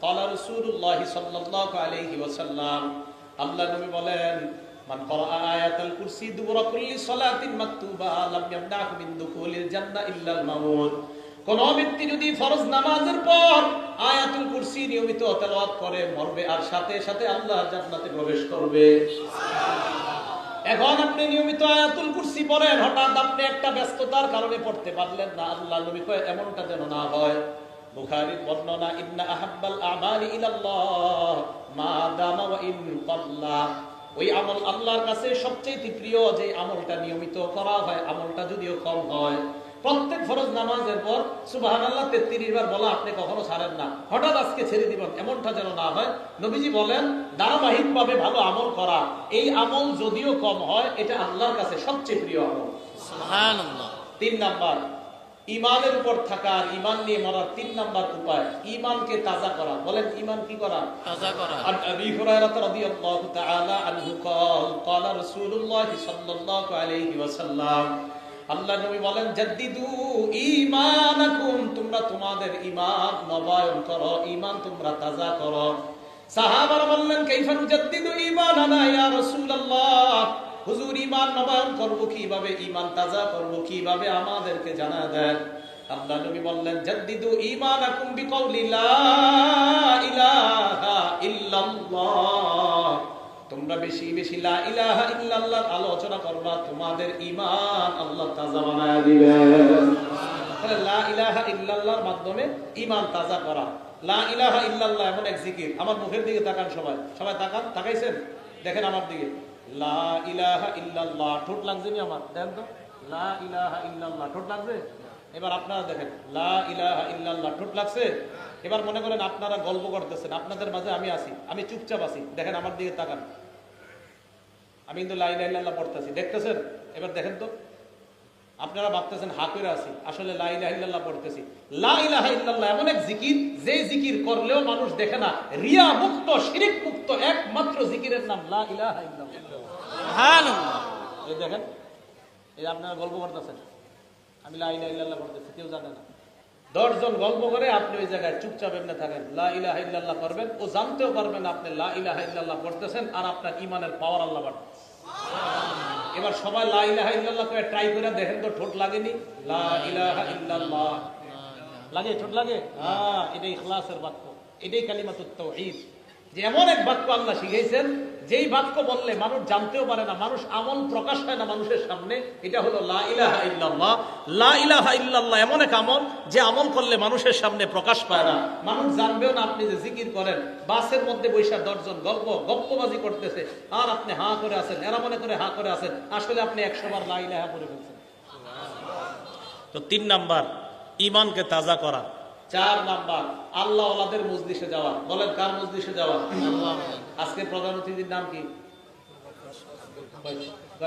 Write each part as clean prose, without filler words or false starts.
ক্বালা রাসূলুল্লাহ সাল্লাল্লাহু আলাইহি ওয়াসাল্লাম, আল্লাহ নবী বলেন, মান ক্বারা আয়াতাল কুরসি দুবুরা কুল্লি সালাতিন মাকতুবা লাম ইয়ামনাহু মিন দুখুলিল জান্নাহ ইল্লাল মাউত। কোন ব্যক্তি যদি ফরজ নামাজের পর আয়াতুল কুরসি নিয়মিত তেলাওয়াত করে মরবে আর সাথে সাথে আল্লাহ জান্নাতে প্রবেশ করবে। এখন আপনি নিয়মিত আয়াতুল কুরসি পড়েন, হঠাৎ আপনি একটা ব্যস্ততার কারণে পড়তে পারলেন না, আল্লাহ নবী কয় এমনটা যেন না হয়। বুখারীর বর্ণনা, ইন্না আহাব্বাল আমালি ইলাল্লাহ মা দামা ওয়া ইন কাল্লা। ওই আমল আল্লাহর কাছে সবচেয়ে প্রিয় যে আমলটা নিয়মিত করা হয়, আমলটা যদিও কম হয়। প্রত্যেক ফরজ নামাজের পর সুবহানাল্লাহ 33 বার বলা আপনি কখনো ছাড়েন না, হঠাৎ আজকে ছেড়ে দিবেন এমনটা যেন না হয়। নবীজি বলেন ধারাবাহিকভাবে ভালো আমল করা, এই আমল যদিও কম হয় এটা আল্লাহর কাছে সবচেয়ে প্রিয় আমল। সুবহানাল্লাহ। 3 নাম্বার, ঈমানের উপর থাকা আর ঈমান নিয়ে মরার 3 নাম্বার উপায় ঈমানকে তাজা করা। বলেন ঈমান কি করা? তাজা করা। আন আবি হুরায়রা রাদিয়াল্লাহু তাআলা আনহু قال قال رسول الله সাল্লাল্লাহু আলাইহি ওয়াসাল্লাম, আল্লাহ নবী বলেন, জাদ্দিদু ঈমানাকুম, তোমরা তোমাদের ঈমান নবায়ন করো, ঈমান তোমরা তাজা করো। সাহাবারা বললেন, কাইফা নুজাদ্দিদু ঈমানানা ইয়া রাসূলুল্লাহ, হুজুর ঈমান নবায়ন করব কিভাবে, ঈমান তাজা করব কিভাবে, আমাদেরকে জানা দেন। আল্লাহ নবী বললেন, জাদ্দিদু ঈমানাকুম বিকাউলি লা ইলাহা ইল্লাল্লাহ, তোমরা বেশি বেশি লা ইলাহা ইল্লাল্লাহ আলোচনা করবা, তোমাদের ঈমান আল্লাহ তাজা বানায় দিবেন। তাহলে লা ইলাহা ইল্লাল্লাহর মাধ্যমে ঈমান তাজা করা। লা ইলাহা ইল্লাল্লাহ এমন এক জিকির, আমার মুখের দিকে তাকান, সবাই সবাই তাকান, তাকাইছেন, দেখেন আমার দিকে। লা ইলাহা ইল্লাল্লাহ, ঠোঁট লাগছে নি আমার? দেখেন তো, লা ইলাহা ইল্লাল্লাহ, ঠোঁট লাগছে? এবার আপনারা দেখেন, লা ইলাহা ইল্লাল্লাহ, ঠোঁট লাগছে? এবার মনে করেন আপনারা গল্প করতেছেন, আপনাদের মাঝে আমি আছি, আমি চুপচাপ আছি, দেখেন আমার দিকে তাকান, আমি কিন্তু লা ইলাহা ইল্লাল্লাহ পড়তেছি, দেখতেছেন? এবার দেখেন তো, আপনারা ভাবতেছেন হা করে আছি, আসলে লা ইলাহা ইল্লাল্লাহ পড়তেছি। লা ইলাহা ইল্লাল্লাহ এমন এক জিকির, যে জিকির করলেও মানুষ দেখে না, রিয়া মুক্ত, শিরক মুক্ত একমাত্র জিকিরের নাম লা ইলাহা ইল্লাল্লাহ। সুবহানাল্লাহ। এই দেখেন, এই আপনারা গল্প করতেছেন, আমি লা ইলাহা ইল্লাল্লাহ পড়তেছি, কেউ জানে না। 10 জন গল্প করে আপনি ওই জায়গায় চুপচাপ এমনি থাকেন, লা ইলাহা ইল্লাল্লাহ করবেন, ও জানতেও পারবেন আপনি লা ইলাহা ইল্লাল্লাহ পড়তেছেন, আর আপনার ঈমানের পাওয়ার আল্লাহ বাড়তেছে। এবার সবাই লা ইলাহা ইল্লাল্লাহ করে ট্রাই করে দেখেন তো, ঠোঁট লাগেনি? লা ইলাহা ইল্লাল্লাহ লাগে, ঠোঁট লাগে? হ্যাঁ, এটাই ইখলাসের বাক্য, এটাই কালিমাতুত তাওহীদ। যে এমন এক বাক্য আল্লাহ শিখাইছেন, যেই বাক্য বললে মানুষ জানতেও পারে না, মানুষ আমল প্রকাশ হয় না মানুষের সামনে, এটা হলো লা ইলাহা ইল্লাল্লাহ। লা ইলাহা ইল্লাল্লাহ এমন এক আমল, যে আমল করলে মানুষের সামনে প্রকাশ পায় না, মানুষ জানবেও না আপনি যে জিকির করেন। বাসের মধ্যে বৈশা 10 জন গপ্পবাজি করতেছে, আর আপনি হা করে আছেন, এরা মনে করে হা করে আছেন, আসলে আপনি 100 বার লা ইলাহা পড়ে ফেলছেন। তো 3 নাম্বার ঈমানকে তাজা করা। 4 নাম্বার আল্লাহ ওয়ালাদের মজলিসে যাওয়া। বলেন কার মজলিসে যাওয়া? আল্লাহ। আজকে প্রধান অতিথির নাম কি?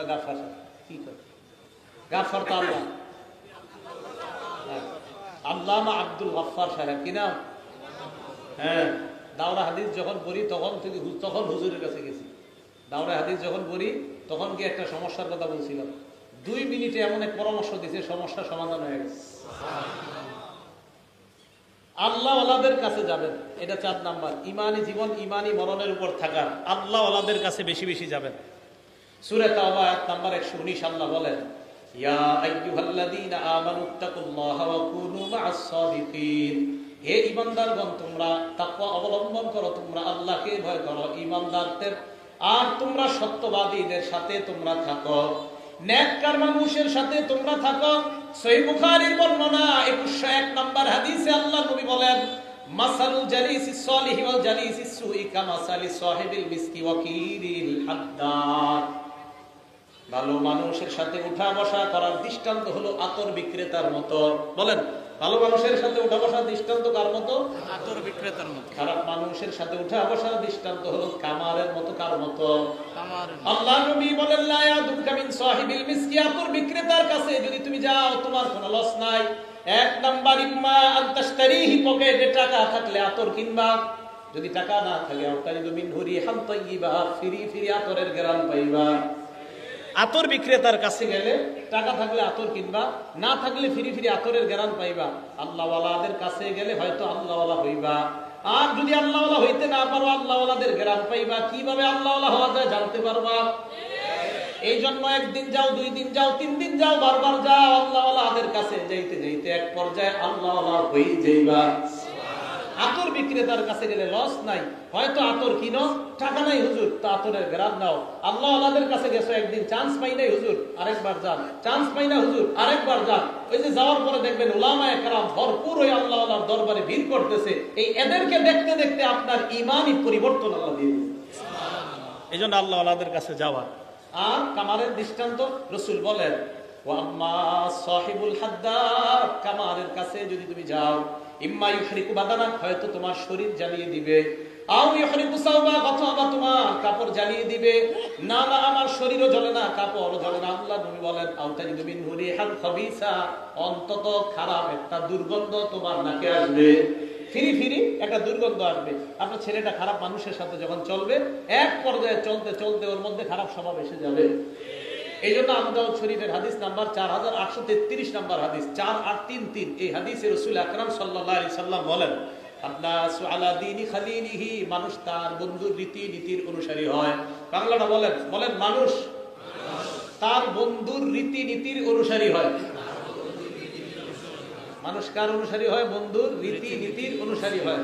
গাফফার। কি করে গাফফার? তো আল্লাহ, আল্লামা আব্দুল গফফার সাহেব, কি নাম? হ্যাঁ, দাওরা হাদিস যখন পড়ি তখন হুজুরের কাছে গেছি। দাওরা হাদিস যখন পড়ি তখন কি একটা সমস্যার কথা বলছিলাম, 2 মিনিটে এমন এক পরামর্শ দিয়েছে, সমস্যার সমাধান হয়ে গেছে। আল্লাহ ওয়ালাদের কাছে যাবেন, এটা 4 নাম্বার। ইমানি জীবন, ইমানি মরণের উপর থাকা, আল্লাহ ওয়ালাদের কাছে বেশি বেশি যাবেন। সূরা তাওবা আয়াত নাম্বার 119 আল্লাহ বলেন, ইয়া আইয়ুহাল্লাযীনা আমানুত্তাকুল্লাহা ওয়া কুনু মা'আস সাদিকিন, হে ঈমানদারগণ তোমরা তাকওয়া অবলম্বন করো, তোমরা আল্লাহকে ভয় করো, ঈমানদারদের আর তোমরা সত্যবাদীদের সাথে তোমরা থাকো, নেককার মানুষের সাথে তোমরা থাকো। সহিহ বুখারীর বর্ণনা 2101 নম্বর হাদিসে আল্লাহ নবী বলেন, মাসালুল জালিসিস সালিহি ওয়াল জালিসিস সুই কামাসালি সাহিবিল মিসকি ওয়া কিরিল হাদ্দাদ, ভালো মানুষের সাথে উঠা বসা করার দৃষ্টান্ত হলো আতর বিক্রেতার মতো। বলেন, ভালো মানুষের সাথে উঠা বসার দৃষ্টান্ত কার মতো? আতর বিক্রেতার মতো। খারাপ মানুষের সাথে উঠা বসার দৃষ্টান্ত হলো কামারের মতো। কার মতো? কামারের। আল্লাহ নবী বলেন, লা ইয়াদুকা মিন সাহিবিল মিসকি, আতর বিক্রেতার কাছে যদি তুমি যাও তোমার কোনো লস নাই। 1 নাম্বার, ইম্মা আন তাশতারিহি, পকেটে টাকা থাকলে আতর কিনবা, যদি টাকা না থাকে আওতাইদু মিন রিহান তাইয়্যিবা, ফিরি ফিরি আতরের ঘ্রাণ পাইবা। আতর বিক্রেতার কাছে গেলে টাকা থাকলে আতর কিনবা, না থাকলে ফিরি ফিরি আতরের ঘ্রাণ পাইবা। আল্লাহ ওয়ালাদের কাছে গেলে হয়তো আল্লাহ ওয়ালা হইবা, আর যদি আল্লাহওয়ালা হইতে না পারো, আল্লাহওয়ালাদের ঘেরান পাইবা কিভাবে? আল্লাহওয়ালা হওয়া যায় জানতে পারবা। এই জন্য একদিন যাও, 2 দিন যাও, 3 দিন যাও, বারবার যাও আল্লাহওয়ালাদের কাছে। যাইতে যাইতে এক পর্যায়ে আল্লাহওয়ালা হয়ে যাইবা। আতর বিক্রেতার কাছে গেলে লস নাই, হয়তো আতর কিনো, টাকা নাই হুজুর, তো আতরের গ্রাম নাও। আল্লাহওয়ালাদের কাছে গেছো, একদিন চান্স পাই নাই হুজুর, আরেকবার যান, চান্স পাই না হুজুর, আরেকবার যান। ওই যে যাওয়ার পরে দেখবেন উলামায়ে কেরাম ভরপুর ওই আল্লাহওয়ালার দরবারে ভিড় করতেছে। এই এদেরকে দেখতে দেখতে আপনার ঈমানি পরিবর্তন আল্লাহ দিয়ে দিবে। এই জন্য আল্লাহওয়ালাদের কাছে যাওয়া। আর কামারের দৃষ্টান্ত রাসূল বলেন, ওয়া আম্মা সাহিবুল হাদ্দাদ, কামারের কাছে যদি তুমি যাও, ইম্মা ইউহরিকু বাদানাক, হয়তো তোমার শরীর জ্বালিয়ে দিবে, আও ইউহরিকু সাওবাক, অথবা তোমার কাপড় জ্বালিয়ে দিবে। না না, আমার শরীরও জ্বলে না, কাপড়ও জ্বলে না। আল্লাহ নবী বলেন, আও তাজিদু মিনহু রিহান খাবিসা, অন্তত খারাপ একটা দুর্গন্ধ তোমার নাকে আসবে, ফিরি ফিরি একটা দুর্গন্ধ আসবে। আপনার ছেলেটা খারাপ মানুষের সাথে যখন চলবে, এক পর্যায়ে চলতে চলতে ওর মধ্যে খারাপ স্বভাব এসে যাবে। এই জন্য আবু দাউদ শরীফের হাদিস নাম্বার 4833 নাম্বার হাদিস, 4833, এই হাদিসে রাসূল আকরাম সাল্লাল্লাহু আলাইহি সাল্লাম বলেন, আন্নাসু আলা দীনি খালিলিহি, মানুষ তার বন্ধুর রীতি নীতির অনুসারী হয়। বাংলাটা বলেন, বলেন মানুষ তার বন্ধুর রীতি নীতির অনুসারী হয়। মানুষ কার অনুসারী হয়? বন্ধুর রীতি নীতির অনুসারী হয়।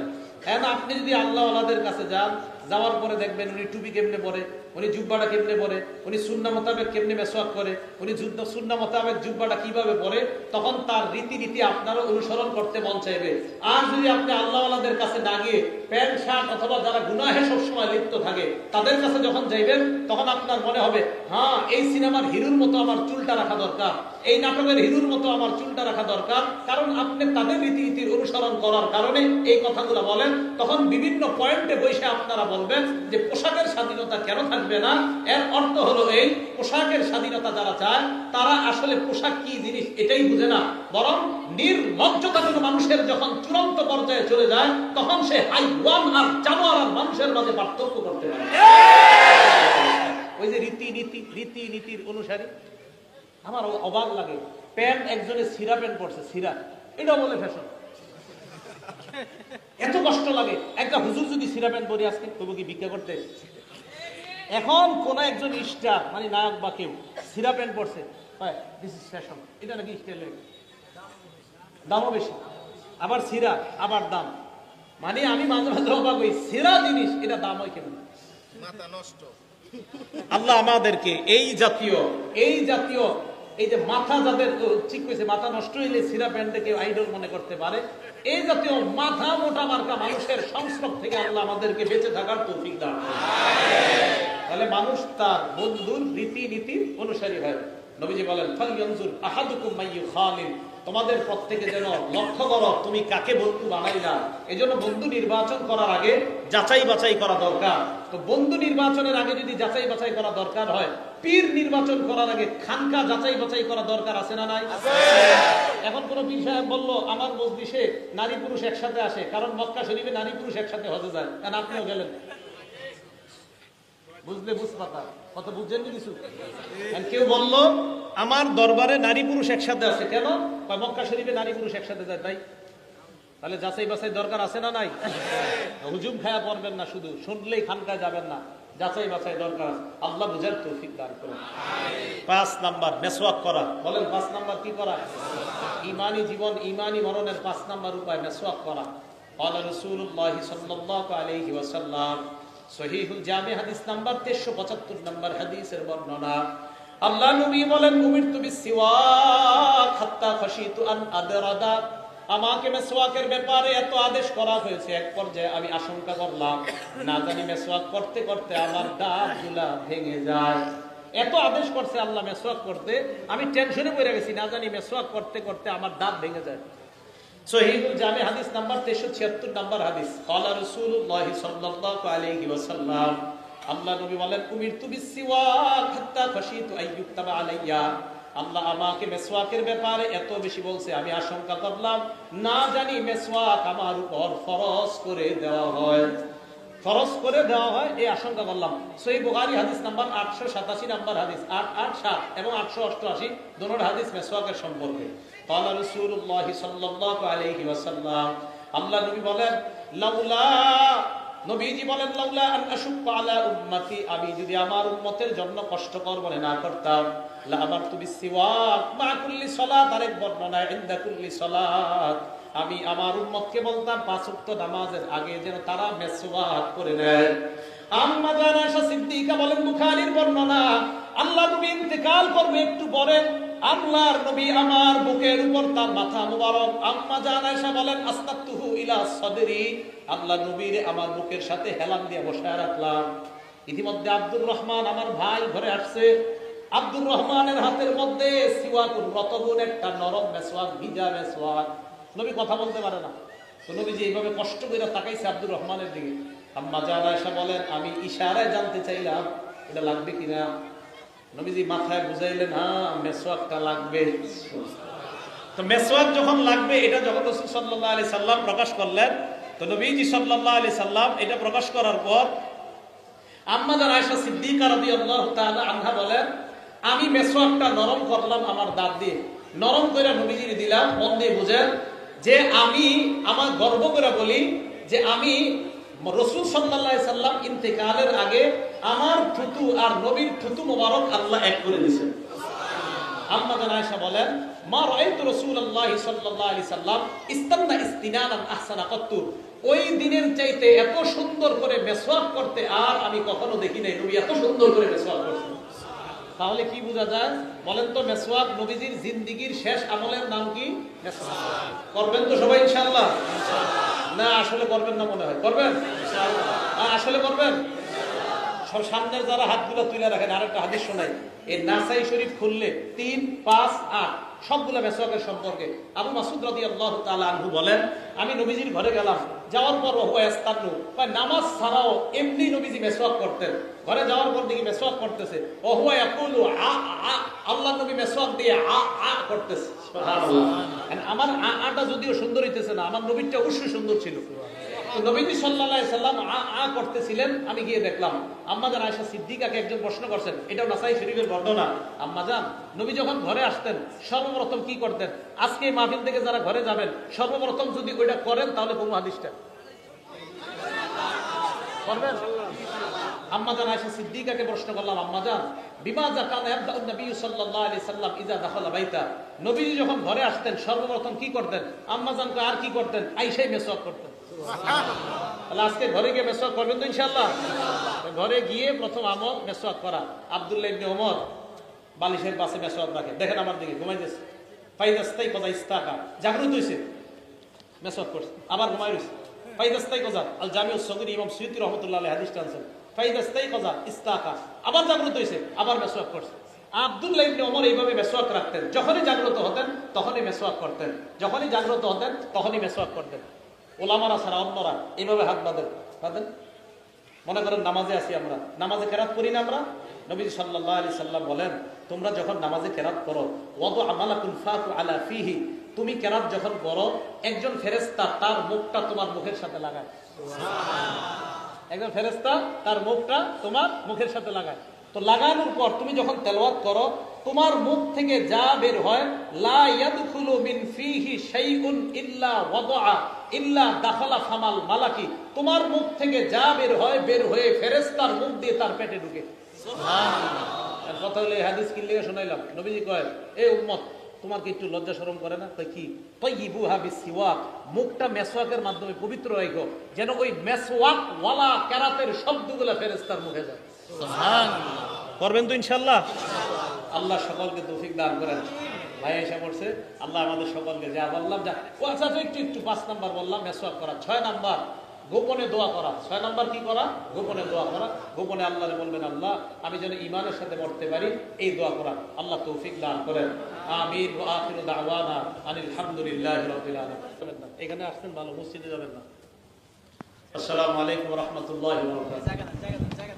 এখন আপনি যদি আল্লাহওয়ালাদের কাছে যান, যাওয়ার পরে দেখবেন উনি টুপি কেমনে পরে, উনি জুব্বাটা কেমনে পরে, উনি সুন্নাহ মোতাবেক কেমনে মেসওয়াক করে, উনি সুন্নাহ মোতাবেক জুব্বাটা কিভাবে পরে, তখন তার রীতিনীতি আপনারও অনুসরণ করতে মন চাইবে। আর যদি আপনি আল্লাহওয়ালাদের কাছে না গিয়ে প্যান্ট শার্ট অথবা যারা গুনাহে সবসময় লিপ্ত থাকে তাদের কাছে যখন যাইবেন, তখন আপনার মনে হবে, হ্যাঁ এই সিনেমার হিরোর মতো আমার চুলটা রাখা দরকার, এই নাটকের হিরোর মতো আমার চুলটা রাখা দরকার। কারণ আপনি তাদের রীতিনীতির অনুসরণ করার কারণে এই কথাগুলো বলেন। তখন বিভিন্ন পয়েন্টে বসে আপনারা বলবেন যে পোশাকের স্বাধীনতা কেন থাকবে না? এর অর্থ হলো এই, পোশাকের স্বাধীনতা যারা চায় তারা আসলে পোশাক কি জিনিস এটাই বুঝে না, বরং নির্লজ্জতাজনক মানুষের যখন চূড়ান্ত পর্যায়ে চলে যায়, তখন সে হাইওয়ান আর জানোয়ার আর মানুষের মাঝে পার্থক্য করতে পারে। ওই যে রীতিনীতির অনুসারী। আমার অবাক লাগে, প্যান্ট একজনের সিরা প্যান্ট পড়ছে, সিরা, এটা বলে ফ্যাশন। এত কষ্ট লাগে। একটা হুজুর যদি সিরা প্যান্ট পরে আজকে, তবু কি ভিক্ষা করতে? এখন কোন একজন স্টার মানে নায়ক বা কেউ সিরা প্যান্ট পড়ছে, দিস ইজ ফ্যাশন, এটা নাকি স্টাইল, দামও বেশি, আবার সিরা আবার দাম। মানে আমি মাঝে মাঝে অবাক হই, সিরা জিনিস এটা দাম হয় কেমন? মাথা নষ্ট। আল্লাহ আমাদেরকে এই জাতীয় এই যে মাথা যাদের ঠিক হয়েছে, মাথা নষ্ট হইলে সিরা প্যান্টকে আইডল মনে করতে পারে, এই জাতীয় মাথা মোটা মার্কা মানুষের সংস্রব থেকে আল্লাহ আমাদেরকে বেঁচে থাকার তৌফিক দান করুন। তাহলে মানুষ তার বন্ধুর রীতিনীতির অনুসারী হয়। নবীজি বলেন, ফালইয়ানজুর আহাদুকুম মাইয়ুখালিল, তোমাদের প্রত্যেকে যেন লক্ষ্য করো তুমি কাকে বন্ধু বানাইলা। এজন্য বন্ধু নির্বাচন করার আগে যাচাই বাছাই করা দরকার। তো বন্ধু নির্বাচনের আগে যদি যাচাই বাছাই করা দরকার হয়, পীর নির্বাচন করার আগে খানকা যাচাই বাছাই করা দরকার আছে না নাই? এখন কোন পীর সাহেব বললো আমার মজলিসে নারী পুরুষ একসাথে আসে, কারণ মক্কা শরীফে নারী পুরুষ একসাথে হজে যায়, কারণ আপনিও গেলেন, বুঝলে বুঝপাতা কথা বুঝছেন কিছু? কেউ বললো আমার দরবারে নারী পুরুষ একসাথে আছে, কেন? মক্কা শরীফে নারী পুরুষ একসাথে যায় তাই। তাহলে যাচাই বাছাই দরকার আছে না নাই? হুজুম খায়া পড়বেন না, শুধু শুনলেই খানকায় যাবেন না, যাচাই বাছাই দরকার। আল্লাহ বুঝার তৌফিক দান করুন। 5 নাম্বার মেসওয়াক করা। বলেন 5 নাম্বার কি করা? ঈমানি জীবন, ঈমানি মরণের 5 নাম্বার উপায় মেসওয়াক করা। ক্বালা রাসূলুল্লাহ সাল্লাল্লাহু আলাইহি ওয়াসাল্লাম, সহিহুল জামি হাদিস নাম্বার 375 নাম্বার হাদিসের বর্ণনা। আল্লাহ নবী বলেন, উমিরতু বিসওয়াক হাত্তা খাশিতু আন আদরাদা, আমাকে মেসওয়াকের ব্যাপারে এত আদেশ করা হয়েছে, এক পর্যায়ে আমি আশঙ্কা করলাম না জানি মেসওয়াক করতে করতে আমার দাঁতগুলা ভেঙে যায়। এত আদেশ করছে আল্লাহ মেসওয়াক করতে, আমি টেনশনে পড়ে গেছি, না জানি মেসওয়াক করতে করতে আমার দাঁত ভেঙে যায়। সহিহুল জামি হাদিস নাম্বার 376 নাম্বার হাদিস। ক্বালা রাসূলুল্লাহ সাল্লাল্লাহু আলাইহি ওয়াসাল্লাম, আল্লাহ নবী বলেন, উমিরতু বিসওয়াক হাত্তা খাশিতু আইয়ুকতাবা আলাইয়া, আল্লাহ আমাকে মেসওয়াকের ব্যাপারে এত বেশি বলছে, আমি আশঙ্কা করলাম না জানি মেসওয়াক আমার উপর ফরজ করে দেওয়া হয়, এই আশঙ্কা করলাম। সহিহ বুখারী হাদিস নাম্বার 887 নাম্বার হাদিস, 887 এবং 888 দুটোর হাদিস মেসওয়াকের সম্পর্কে। ক্বালা রাসূলুল্লাহ সাল্লাল্লাহু আলাইহি ওয়াসাল্লাম, আল্লাহ নবী বলেন, লাউলা, নবীজি বলেন লাউলা আন আশুক্কা আলা উম্মতি, আমি যদি আমার উম্মতের জন্য কষ্টকর মনে না করতাম, লা আমারতু বিসিওয়াক মা কুল্লি সালাত, আরেক বর্ণনায় ইনদা কুল্লি সালাত, আমি আমার উম্মতকে বলতাম 5 ওয়াক্ত নামাজের আগে যেন তারা মেসওয়াক করে নেয়। আম্মা জান আয়েশা সিদ্দিকা বলেন, বুখারীর বর্ণনা, আল্লাহ নবী ইন্তেকাল করবে একটু পরে আল্লাহর নবী আমার বুকের উপর তার মাথা মুবারক, আম্মা জান আয়েশা বলেন, আস্তাতুহু ইলা সাদরি, আল্লাহ নবীর আমার বুকের সাথে হেলান দিয়ে বসায় রাখলাম। ইতিমধ্যে আব্দুর রহমান আমার ভাই ঘরে আসছে। আব্দুর রহমানের হাতের মধ্যে সিওয়াকুর রতবুন, একটা নরম মেসওয়াক, ভিজা মেসওয়াক। নবী কথা বলতে পারে না, তো নবীজি এইভাবে কষ্ট করে তাকাইছে আব্দুর রহমানের দিকে। আম্মা জান আয়েশা বলেন, আমি ইশারায় জানতে চাইলাম এটা লাগবে কিনা। নবীজি মাথায় বুঝাইলেন, হ্যাঁ মেসওয়াকটা লাগবে। তো মেসওয়াক যখন লাগবে, এটা যখন রাসূল সাল্লাল্লাহু আলাইহি সাল্লাম প্রকাশ করলেন, তো নবীজি সাল্লাল্লাহু আলাইহি সাল্লাম এটা প্রকাশ করার পর আম্মা জান আয়েশা সিদ্দিকা রাদিয়াল্লাহু তাআলা আনহা বলেন, আমি মেসওয়াকটা নরম করলাম আমার দাঁত দিয়ে, নরম করে নবীজির দিলাম। মন দিয়ে বুঝেন যে আমি আমার গর্ব করে বলি যে আমি রাসূল সাল্লাল্লাহু আলাইহি সাল্লাম ইন্তেকালের আগে আমার থুতু আর নবীর থুতু মোবারক আল্লাহ এক করে দিয়েছেন। আম্মা জান আয়েশা বলেন, মা রাআইতু রাসূলুল্লাহি সাল্লাল্লাহু আলাইহি সাল্লাম ইস্তান্না ইস্তিনানান আহসানা কাত্তু, ওই দিনের চাইতে এত সুন্দর করে মেসওয়াক করতে আর আমি কখনো দেখি নাই। নবী এত সুন্দর করে মেসওয়াক করতেন। তাহলে কি বোঝা যায় বলেন তো? মেসওয়াক নবীজির জিন্দেগীর শেষ আমলের নাম কি? মেসওয়াক। করবেন তো সবাই ইনশাআল্লাহ? না আসলে করবেন না মনে হয়, করবেন ইনশাআল্লাহ? আসলে করবেন? সব সামনের যারা হাতগুলো তুলে রাখেন, আরেকটা হাদিস শোনাই, এই নাসাই শরীফ খুললে 3, 5, 8 সবগুলো মেসওয়াকের সম্পর্কে। আবু মাসউদ রাদিয়াল্লাহু তাআলা আনহু বলেন, আমি নবীজির ঘরে গেলাম, যাওয়ার পর ওয়া ইস্তানু, নামাজ ছাড়াও এমনি নবীজি মেসওয়াক করতেন। ঘরে যাওয়ার পর দেখি মেসওয়াক করতেছে, ও হুয়া ইয়াকুলু আ আ, আল্লাহ নবী মেসওয়াক দিয়ে আ আ করতেছে। সুবহানাল্লাহ। আমার আটা যদিও সুন্দর হইতেছে না, আমার নবীরটা অবশ্যই সুন্দর ছিল। নবীজি সাল্লাল্লাহু আলাইহি সাল্লাম আ আ করতেছিলেন, আমি গিয়ে দেখলাম। আম্মা জান আয়েশা সিদ্দিকাকে একজন প্রশ্ন করছেন, এটাও নাসাই শরীফের বর্ণনা। আম্মা জান, নবী যখন ঘরে আসতেন সর্বপ্রথম কি করতেন? আজকে এই মাহফিল থেকে যারা ঘরে যাবেন সর্বপ্রথম যদি ওইটা করেন তাহলে কোন হাদিসটা করবেন? আম্মা জান আয়েশা সিদ্দিকাকে প্রশ্ন করলাম, আম্মা জান, বিমাযা কানা ইয়াবদাউন নবী সাল্লাল্লাহু আলাইহি সাল্লাম ইযা দাখালা বাইতা, নবীজি যখন ঘরে আসতেন সর্বপ্রথম কি করতেন? আম্মা জান কয়, আর কি করতেন? আয়েশাই মেসওয়াক করতেন। তাহলে আজকে ঘরে গিয়ে মেসওয়াক করবেন তো ইনশাআল্লাহ? ঘরে গিয়ে প্রথম আমল মেসওয়াক করা। আব্দুল্লাহ ইবনে ওমর বালিশের পাশে মেসওয়াক রাখে, দেখেন আমার দিকে ঘুমাইতেছে, ফাইদাস্তাই কজা ইস্তাকা, জাগ্রত হইছে মেসওয়াক করছে, আবার ঘুমাই রইছে। ফাইদাস্তাই কজা আল জামিউস সগীর, ইমাম সুয়ুতী রাহমাতুল্লাহ আলাইহি হাদিস টানছেন, ফাইদাস্তাই কজা ইস্তাকা, আবার জাগ্রত হইছে, আবার মেসওয়াক করছে। আব্দুল্লাহ ইবনে ওমর এইভাবে মেসওয়াক রাখতেন, যখনই জাগ্রত হতেন তখনই মেসওয়াক করতেন, যখনই জাগ্রত হতেন তখনই মেসওয়াক করতেন। ওলামারা ছাড়া অন্যরা এইভাবে হাত বাঁধেন। মনে করেন নামাজে আছি আমরা, নামাজে কেরাত করি না আমরা? নবী সাল্লাল্লাহু আলাইহি সাল্লাম বলেন, তোমরা যখন নামাজে কেরাত করো, ওয়াদু আমালাকুল ফাতু আলা ফিহি, তুমি কেরাত যখন করো একজন ফেরেশতা তার মুখটা তোমার মুখের সাথে লাগায়। সুবহানাল্লাহ। একজন ফেরেশতা তার মুখটা তোমার মুখের সাথে লাগায়। তো লাগানোর পর তুমি যখন তেলাওয়াত করো, তোমার মুখ থেকে যা বের হয়, লা ইয়াদখুলু মিন ফিহি শাইউন ইল্লা ওয়াদা ইল্লা দাখালা ফামাল মালাকি, তোমার মুখ থেকে যা বের হয় বের হয়ে ফেরেশতার মুখ দিয়ে তার পেটে ঢুকে। সুবহানাল্লাহ। আর কথা হলো এই হাদিস কি লিখে শোনাইলাম, নবীজি কয়, এ উম্মত তোমার কি একটু লজ্জা শরম করে না? তাই কি? তাইয়িবুহা বিসওয়াক, মুখটা মেসওয়াকের মাধ্যমে পবিত্র রাখো, যেন ওই মেসওয়াক ওয়ালা কেরাতের শব্দগুলো ফেরেশতার মুখে যায়। সুবহানাল্লাহ। করবেন তো ইনশাআল্লাহ? আল্লাহ সকলকে তৌফিক দান করেন। ভাই এসে পড়ছে, আল্লাহ আমাদের সকলকে যা বললাম, যা ও আচ্ছা তো একটু 5 নাম্বার বললাম মেসওয়াক করা, 6 নাম্বার গোপনে দোয়া করা। 6 নাম্বার কি করা? গোপনে দোয়া করা। গোপনে আল্লাহরে বলবেন, আল্লাহ আমি যেন ঈমানের সাথে মরতে পারি, এই দোয়া করা। আল্লাহ তৌফিক দান করেন। আমিন। ওয়া আখিরু দাওয়ানা আনিল হামদুলিল্লাহি রাব্বিল আলামিন। এখানে আসছেন ভালো, মসজিদে যাবেন না। আসসালামু আলাইকুম ওয়া রাহমাতুল্লাহি ওয়া বারাকাতুহু।